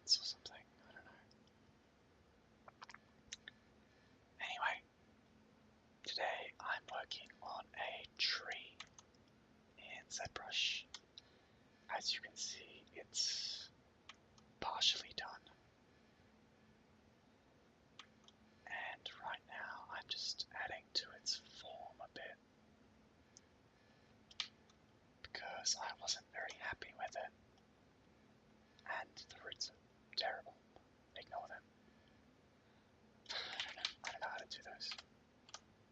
fence or something. I don't know. Anyway, today I'm working on a tree in ZBrush. As you can see, it's partially done. And right now I'm just adding to its form a bit because I wasn't very happy with it. And the roots are terrible. Ignore them. I don't know how to do those.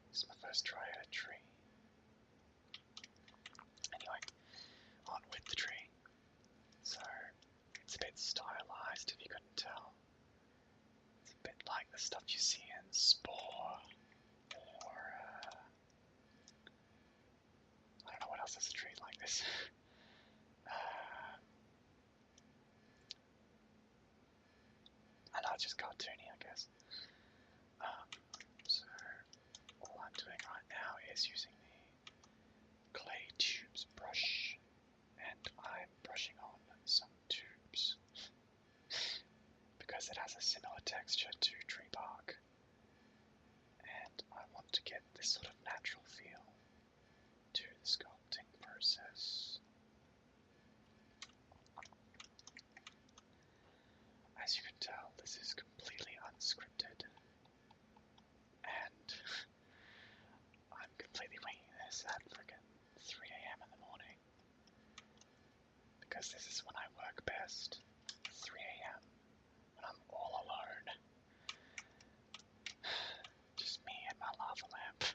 This is my first try at a tree. Anyway, on with the tree. So, it's a bit stylized if you couldn't tell. It's a bit like the stuff you see in Spore, or I don't know what else has a tree like this. I know it's just cartoony, I guess. So, all I'm doing right now is using the clay tubes brush, and I'm brushing on some tubes because it has a similar texture to tree bark, and I want to get this sort of natural feel to the sculpting process. As you can tell, this is completely unscripted, and I'm completely winging this at frickin' 3 AM in the morning, because this is when I work best. 3 AM, when I'm all alone. Just me and my lava lamp,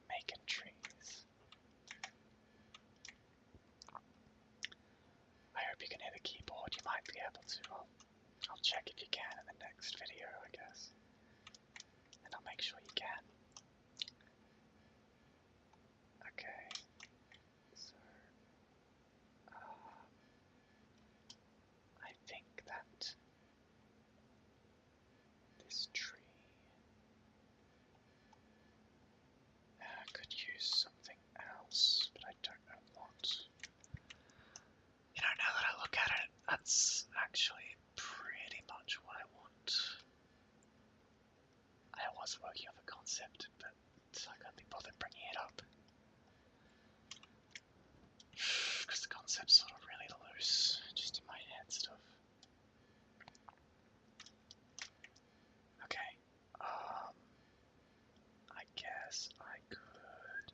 making trees. I hope you can hear the keyboard. You might be able to. I'll check if you can in the next video, I guess. And I'll make sure you can. Okay. So, I think that this tree could use something else, but I don't know what. You know, now that I look at it, that's actually pretty much what I want. I was working on the concept, but I can't be bothered bringing it up. Because the concept's sort of really loose, just in my head stuff. Okay, I guess I could,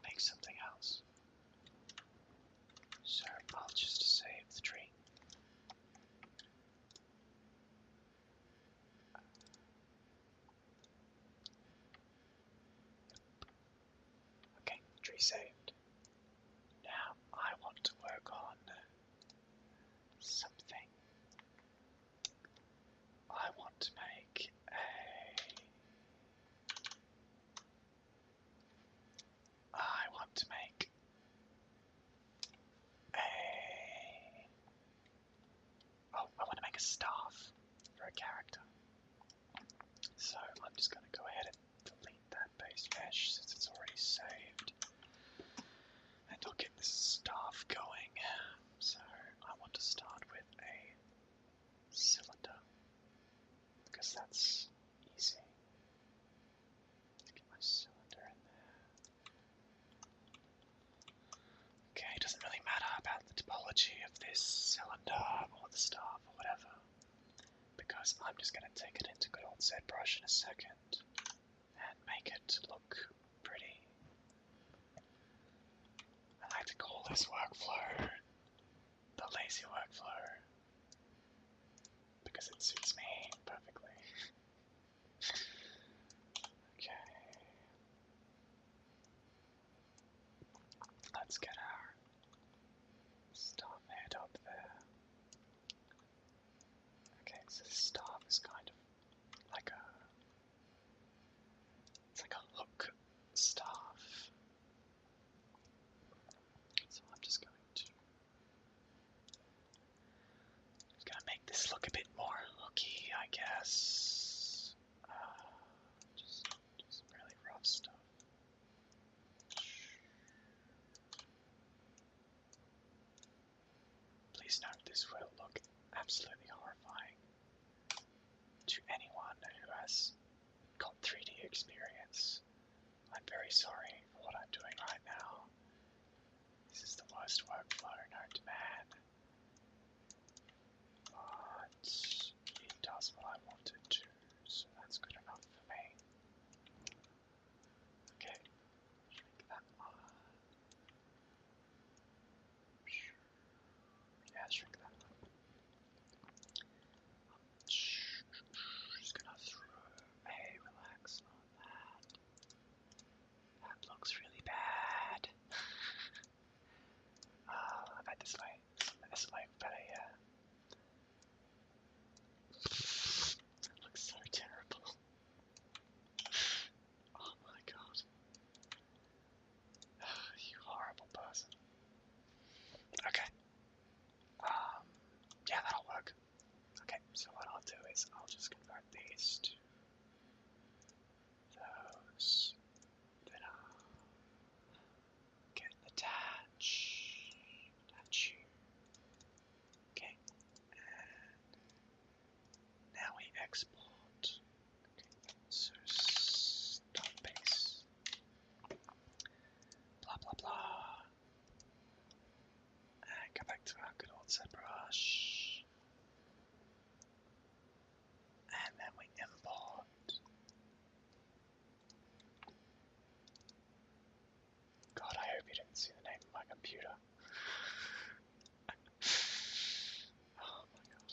make something else. So I'll just save the tree. Okay, tree saved. Now I want to work on something. I want to make I want to make I want to make a staff for a character. So I'm just going to go ahead and delete that base mesh since it's already saved. And I'll get this staff going. So I want to start with a cylinder, because that's easy. Get my cylinder in there. Okay, it doesn't really matter about the topology of this cylinder or the staff or whatever, because I'm just going to take it into good old ZBrush in a second and make it look pretty. I like to call this workflow the lazy workflow, because it suits me perfectly. Okay. Let's get our staff head up there. Okay, so the staff is kind of like it's like a hook staff. So I'm just going to please note this will look absolutely horrifying to anyone who has got 3D experience. I'm very sorry for what I'm doing right now. This is the worst workflow known to man. But it does what I want it to, so that's good enough for me. Okay, shrink that one. Yeah, shrink that one. Just gonna throw a relax on that. That looks really bad. I bet this way better, yeah. That looks so terrible. Oh my god. You horrible person. Okay. Yeah, that'll work. Okay, so what I'll do is I'll just convert these to those that are get attach you. Okay, and now we export. Okay, so start base. Blah blah blah. And go back to our good old ZBrush. And then we import. God, I hope you didn't see the name of my computer. Oh my god.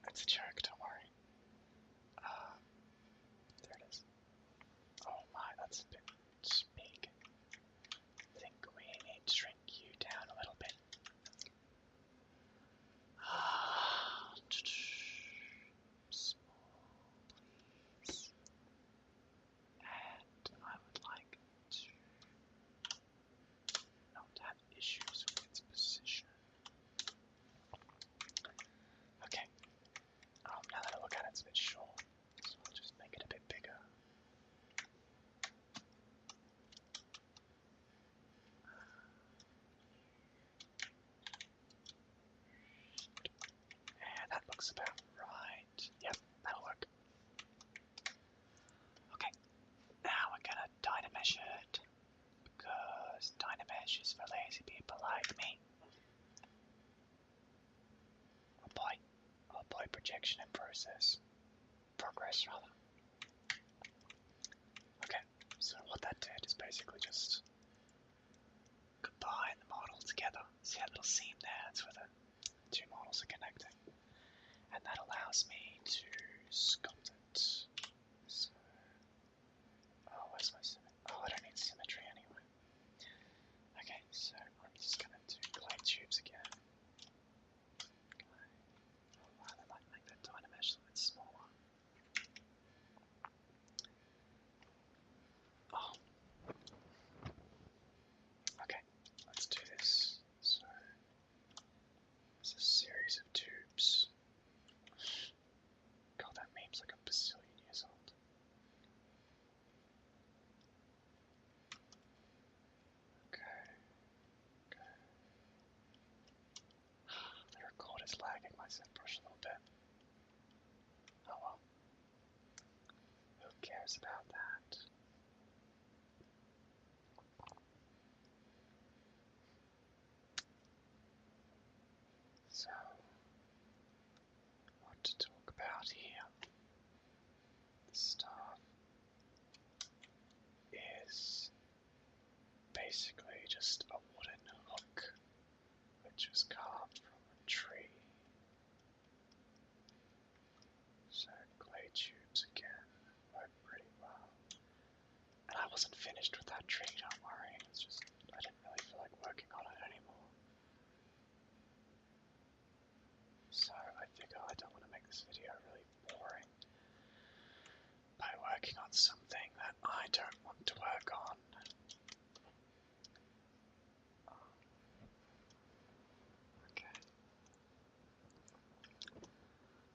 That's a joke, don't worry. There it is. Oh my, that's a bit big. I think we need to shrink you down a little bit. Small, please. And I would like to not have issues with its position. Okay. Now that I look at it, it's a bit short, so I'll just make it a bit bigger. And that looks about right. Yep, that'll work. Okay, now we're gonna Dynamesh it, because Dynamesh is for lazy people like me. Apply projection and progress rather. Okay, so what that did is basically just combine the model together. See that little seam there? That's where the two models are connecting. And that allows me to sculpt it. So, where's my symmetry? Oh, I don't need symmetry anyway. Okay, so I'm just gonna do clay tubes again. Oh wow, that might make that Dynamesh a little bit smaller. Oh. Okay, let's do this. So, it's a series of tubes. God, that meme's like a bazillion years old. Okay. The record is lagging my ZBrush a little bit. Oh well. Who cares about that? So, what to talk about here? The stuff is basically just a wooden hook which was carved from a tree. So clay tubes again work pretty well. And I wasn't finished with that tree, don't worry. It's just I didn't really feel like working on it anymore. So I figure I don't want to make this video really boring by working on something that I don't want to work on. Okay.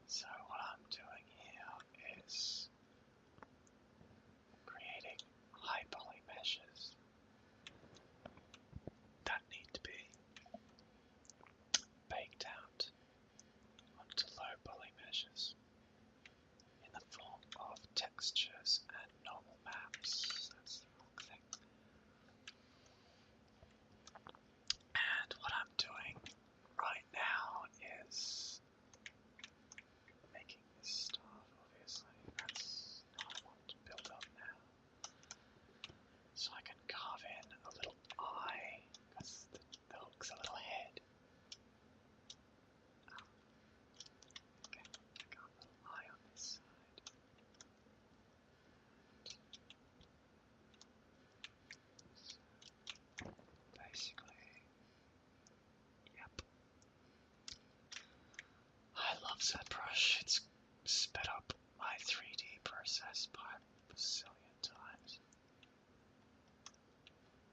So what I'm doing here is creating high poly meshes that need to be gosh, it's sped up my 3D process by a bazillion times.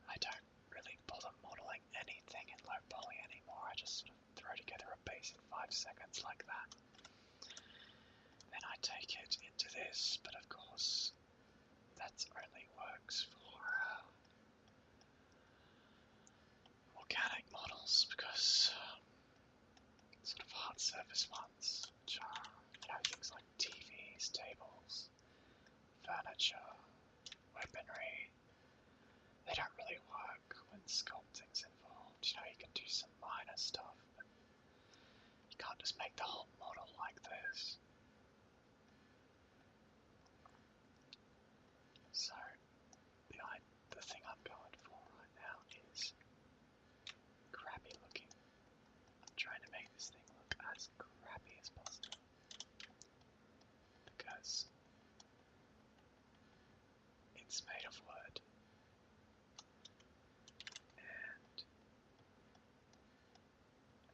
I don't really bother modeling anything in low poly anymore. I just sort of throw together a base in 5 seconds like that. Then I take it into this, but of course, that only works for organic models because sort of hard surface ones, which are, you know, things like TVs, tables, furniture, weaponry, they don't really work when sculpting's involved. You know, you can do some minor stuff, but you can't just make the whole model like this. So, the thing I'm going for right now is crappy looking. I'm trying to make this thing look as crappy as possible. Because it's made of wood. And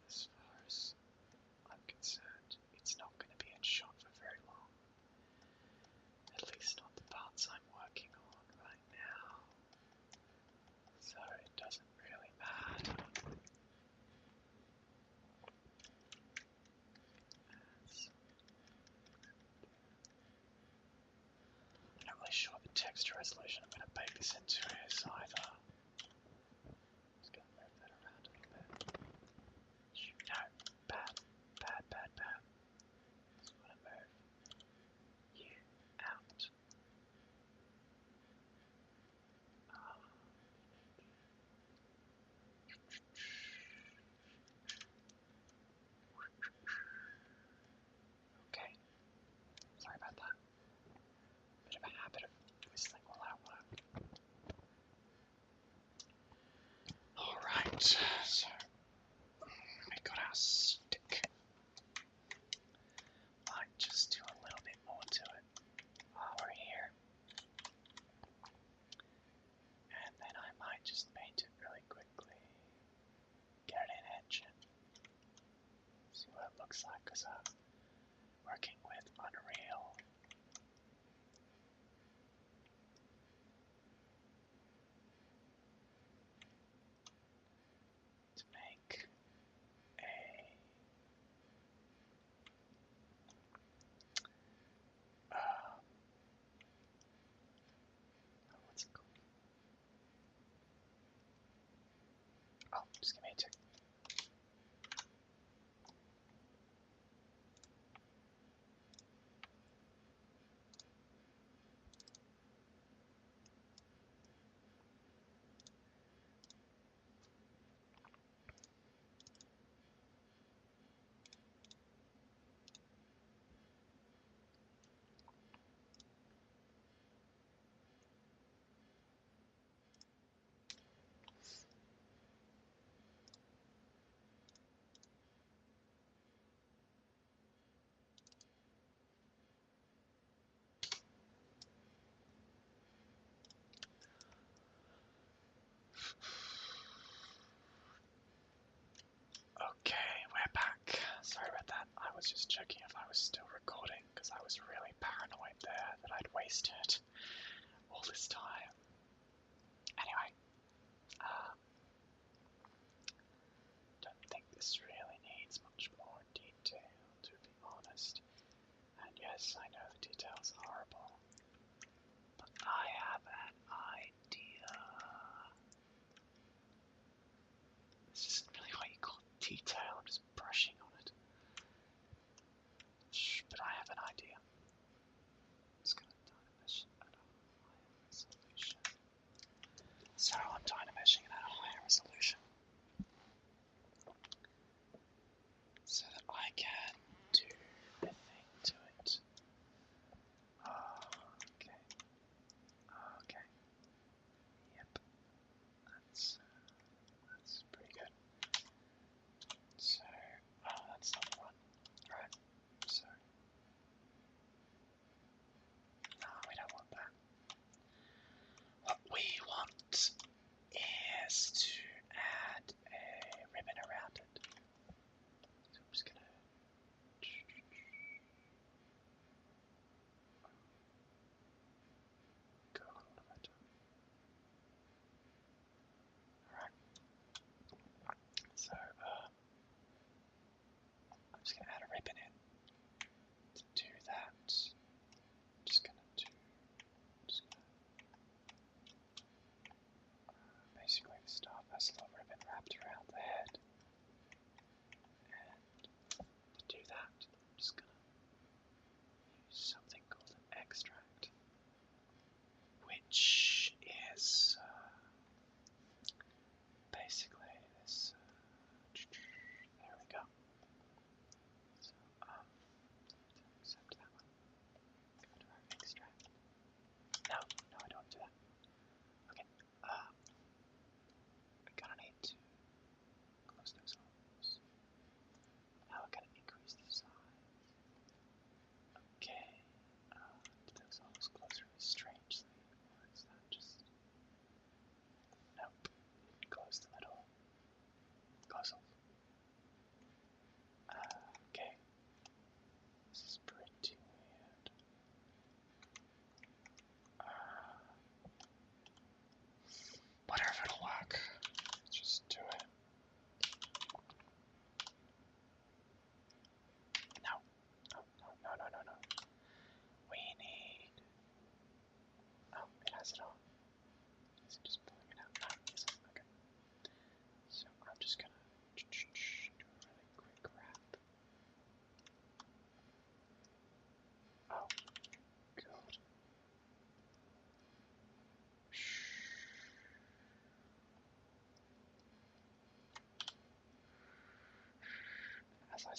as far as I'm concerned, it's not going to be in shot for very long. At least not the parts I'm working on right now. So it doesn't really matter. I'm not really sure the texture resolution I'm going to bake this into is either. Just going to move that around a little bit. No, bad. Just want to move you out. Okay, sorry about that. Bit of a habit of whistling while at work. Alright, so we got our stick. Might just do a little bit more to it while we're here. And then I might just paint it really quickly. Get it in engine. See what it looks like, because I'm working with Unreal. To make a what's it called? Oh, just give me a tick.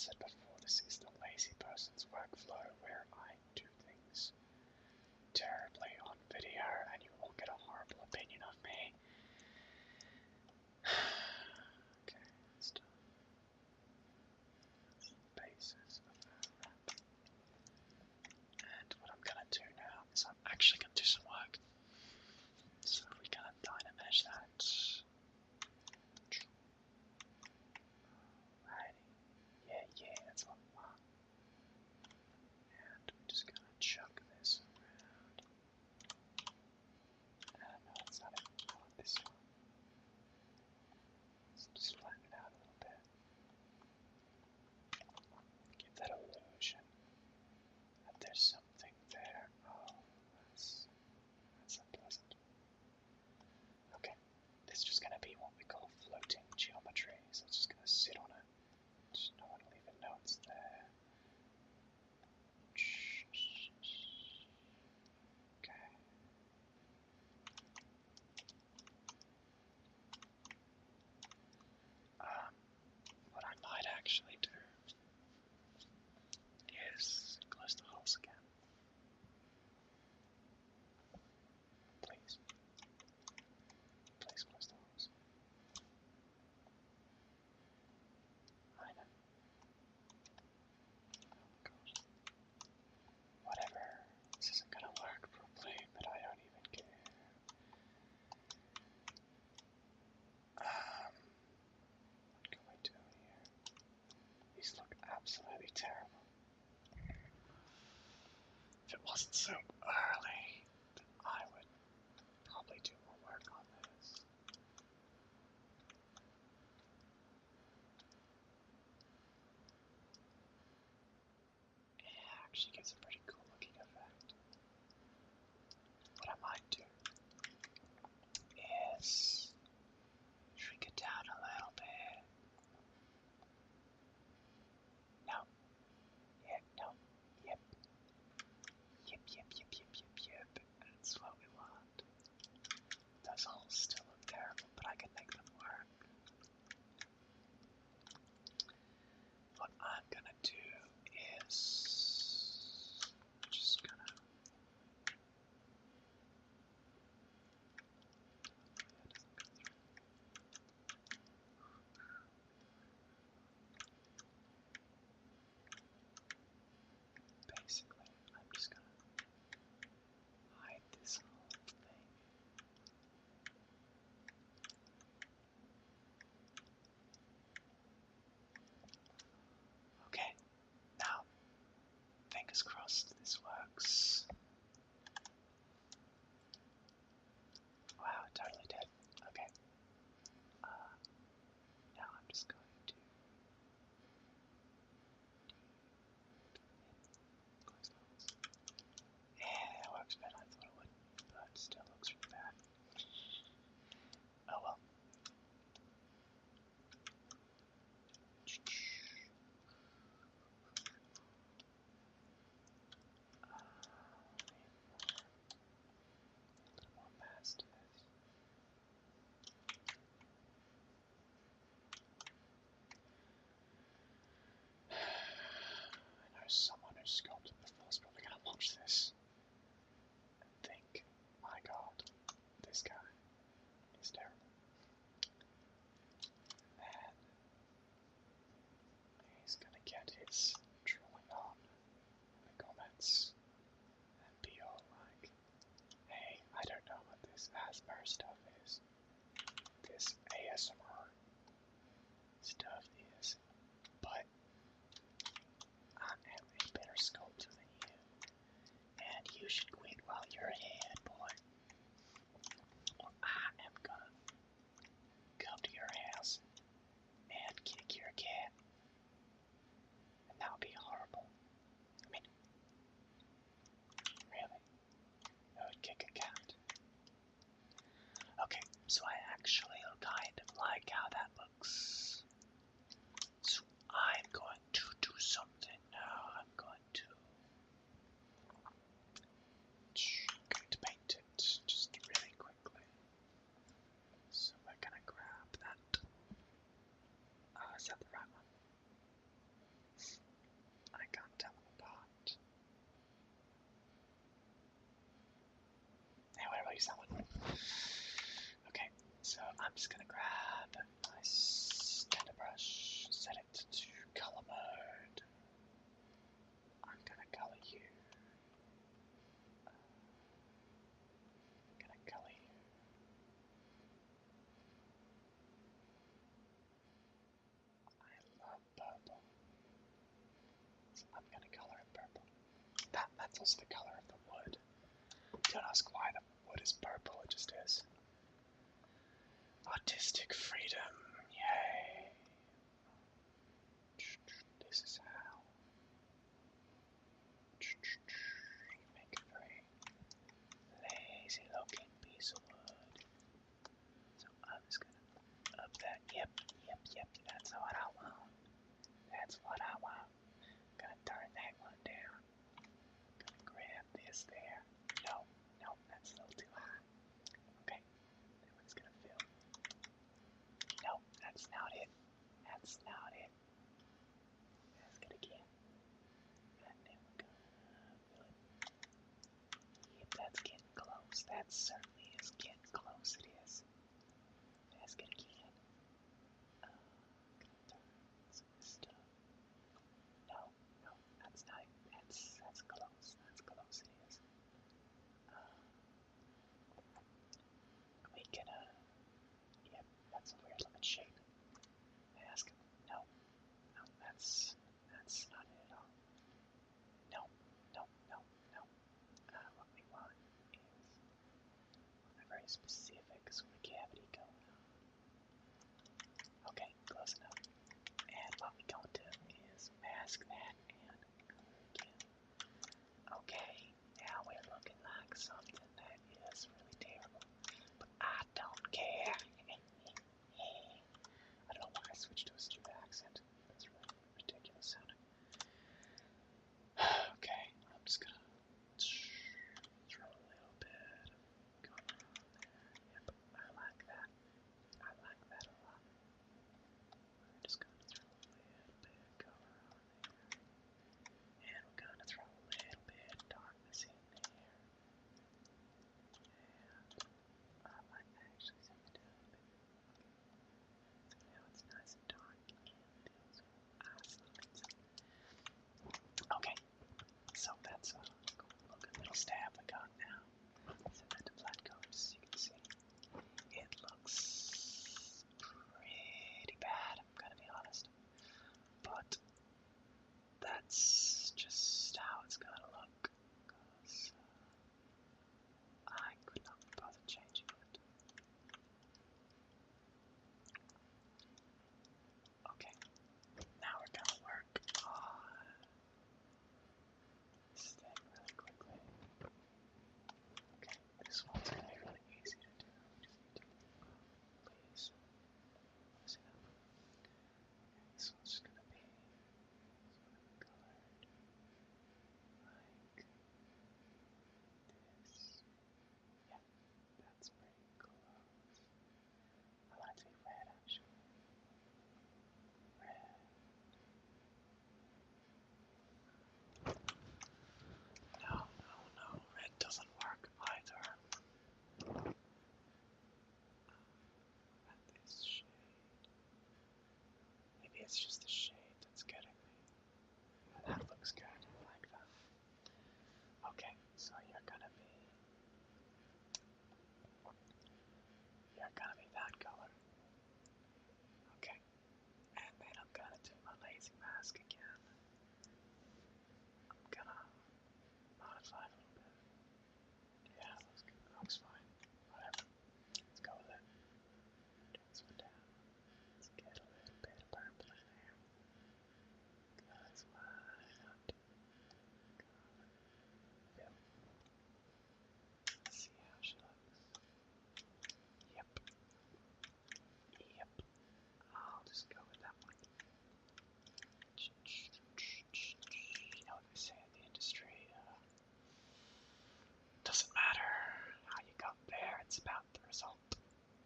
said before, this is the lazy person's workflow where I do things terribly on video and you all get a horrible opinion of me. Okay, that's done. That's the basis of that wrap. And what I'm gonna do now is I'm actually gonna do some work. So we're gonna dynamesh that. Alrighty. Yeah, that's what we want. And we're just gonna chuck this around. No, it's not it. I want this one. Let's just flatten it out a little bit. Give that illusion that there's something there. Oh, that's unpleasant. Okay, this is just gonna be what we call floating geometry. So it's just gonna sit on it. Just no one will even know it's there. Okay. What I might actually do is close the holes again. Please. Please close the holes. I know. Oh my gosh. Whatever. This isn't gonna work properly, but I don't even care. What can we do here? These look absolutely terrible. If it wasn't so early, then I would probably do more work on this. It actually gives a pretty cool looking effect. What I might do is shrink it down a little bit. No. Yeah, no. Yep. Yep. That's what we want. Those holes still look terrible, but I can make them work. What I'm gonna do is just gonna basically I'm just gonna hide this whole thing. Okay, now fingers crossed this works. Wow, it totally did. Okay. Now I'm just going to close the holes. Yeah, it works better than I thought it would, but it still looks really bad. Oh well. A little more mass to this. I know someone who's sculpted before is probably going to watch this and think, my god, this guy is terrible. Man, he's going to get his drawing on in the comments and be all like, hey, I don't know what this ASMR stuff is. This ASMR stuff is, but I am a better sculptor than you, and you should quit while you're ahead, boy, or I am gonna come to your house and kick your cat, and that would be horrible. I mean, really, I would kick a cat. Okay, so I actually kind of like how that looks. So I'm going to do something now. I'm going to paint it just really quickly. So we're gonna grab that. Is that the right one? use that one. Okay, so I'm just gonna grab my standard brush, set it to color mode. I'm gonna color you. I'm gonna color you. I love purple. So I'm gonna color it purple. That's also the color of the wood. Don't ask why the wood is purple, it just is. Artistic freedom, yay. This is how you make a very lazy looking piece of wood. So I'm just gonna up that, yep, that's what I want. That's what I want. I'm gonna turn that one down. Gonna grab this there. No, that's a little too high. Okay, that one's gonna fill. No, that's not it. That's not it. Ask it again. And then we're gonna fill it. Yep, that's getting close. That certainly is getting close. It is. Ask it again. Gonna turn some of this stuff. No, that's not it. That's close. That's close. It is. We can yep, that's a weird looking shape. Ask. No, that's not it at all. No. What we want is a very specific sort of cavity going on. Okay, close enough. And what we gonna do is mask that and color again. Okay, now we're looking like something that is really terrible. But I don't care. I don't know why I switched to a stupid accent. That's really ridiculous sounding. Okay, I'm just gonna throw a little bit of color on there. Yep, I like that. I like that a lot. We're just gonna throw a little bit of color on there. And we're gonna throw a little bit of darkness in there. And I might actually set it down a bit. So now it's nice and dark and those eyes lines. Okay, so that's a cool looking little stab we got now. Set that to flat colors so you can see. It looks pretty bad, I'm gonna be honest. But that's just how it's gonna look. Because I could not be bothered changing it. Okay, now we're gonna work on this thing really quickly. Okay, this one's gonna be really easy to do. We just need to, please, close it up. Okay, this one's just gonna be colored like this. Yeah, that's pretty close. I want it to be red, actually. Red. No, red doesn't work either. At this shade. Maybe it's just the shade that's getting me. Yeah, that looks good. I like that. Okay, so you're gonna be that color. Okay. And then I'm gonna do my lazy mask again. I'm gonna modify it a little bit. Yeah, looks good. Looks fine. Whatever. Let's go with it. Turn this one down. Let's get a little bit of purple in there. That's what I want. Fill. Let's see how she looks. Yep. I'll just go with that one. You know what they say in the industry, doesn't matter how you got there, it's about the result.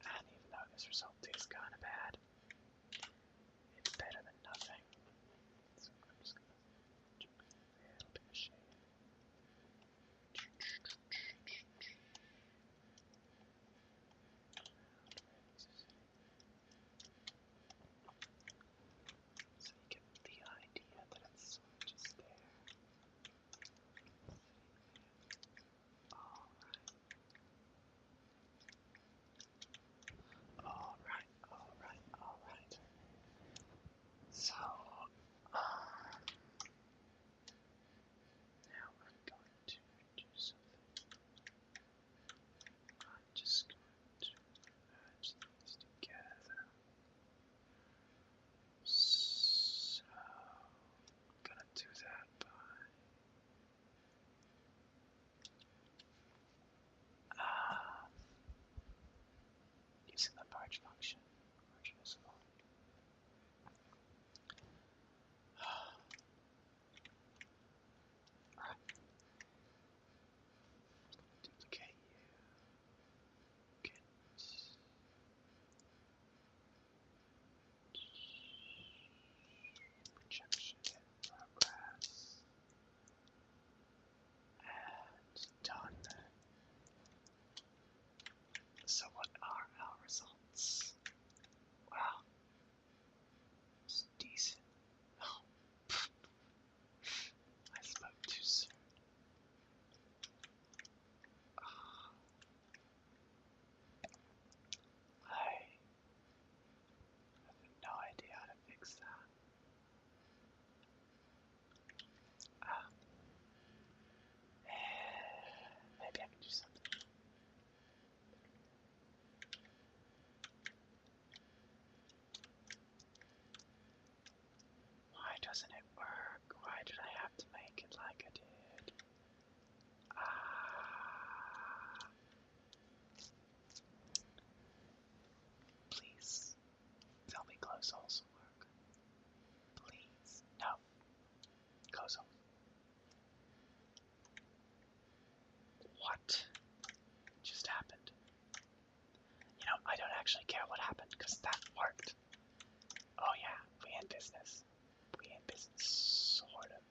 And even though this result is kind of bad, it's better than nothing. So I'm just gonna do a little bit of shade. merge function. Merge visible. Alright. Duplicate you. Get projection in progress. And done. So what are our results? Wow. It's decent. Oh. I spoke too soon. I have no idea how to fix that. Maybe I can do something. Why doesn't it work? Why did I have to make it like I did? Please tell me close holes will work. Please. No. Close hole. What just happened? You know, I don't actually care what happened because that worked. Oh yeah, we in business. We in business, sort of.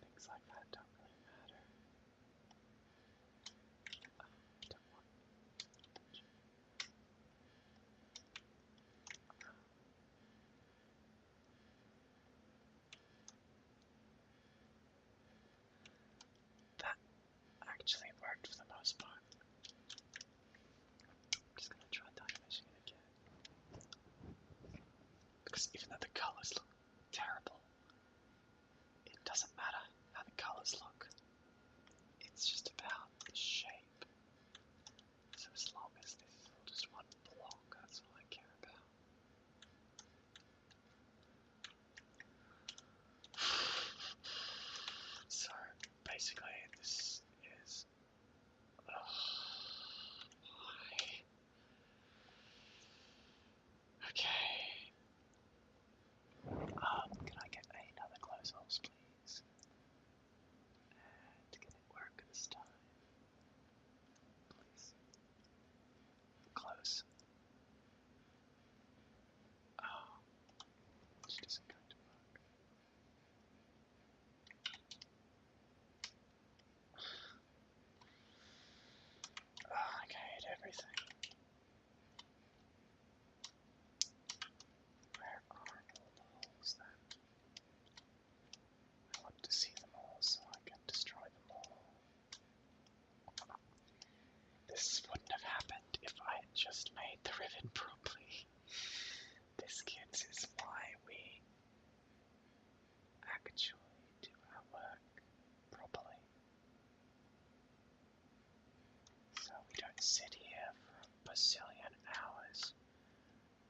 Things like that don't really matter. Don't want that actually worked for the most part. I'm just gonna try dimensioning it again. Because even though the colors look terrible, it doesn't matter how the colors look. It's just about the shape. So as long as this is all just one block, that's all I care about. So basically this is why? Okay. Can I get another close holes, please? And can it work this time? Please. Close. Oh, which isn't going to work. Oh, I hate everything. Where are all the holes then? I want to see them all so I can destroy them all. This wouldn't have happened if I had just made the ribbon properly. This, kids, is why we actually do our work properly. So we don't sit here for a bazillion hours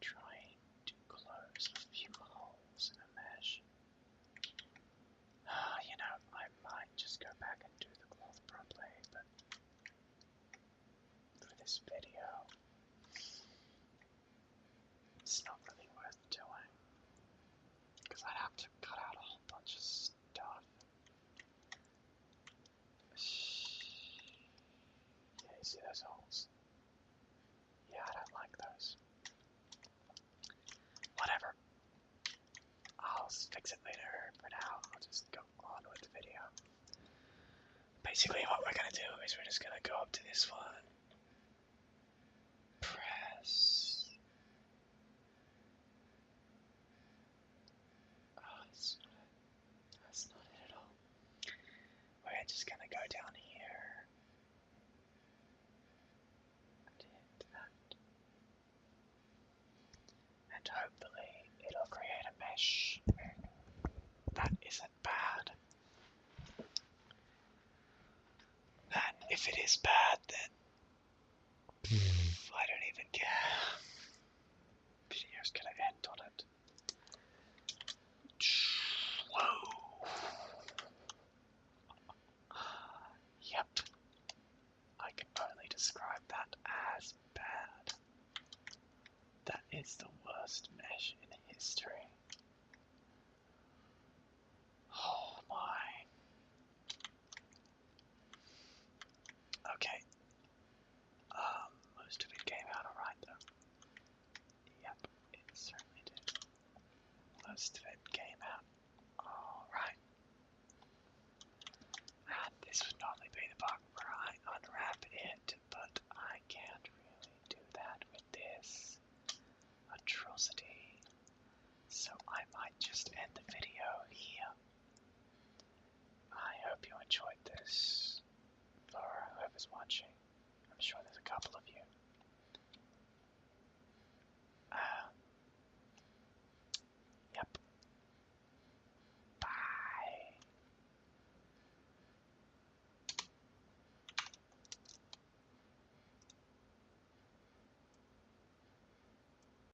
trying to close a few holes in a mesh. You know, I might just go back and do the cloth properly, but for this video, it's not really worth doing, because I'd have to cut out a whole bunch of stuff. Yeah, you see those holes? Yeah, I don't like those. Whatever. I'll fix it later. For now, I'll just go on with the video. Basically, what we're gonna do is we're just gonna go up to this one. Press. Oh, that's not it at all. We're just gonna go down here and hit that. And hopefully it'll create a mesh. That isn't bad. And if it is bad, then yeah, video's gonna end on it. Whoa. Yep. I can only describe that as bad. That is the worst mesh in history. Oh my. Okay. Most of it came out alright though. Yep, it certainly did. Most of it came out alright. And this would normally be the part where I unwrap it, but I can't really do that with this atrocity. So I might just end the video here. I hope you enjoyed this. For whoever's watching, I'm sure there's a couple of you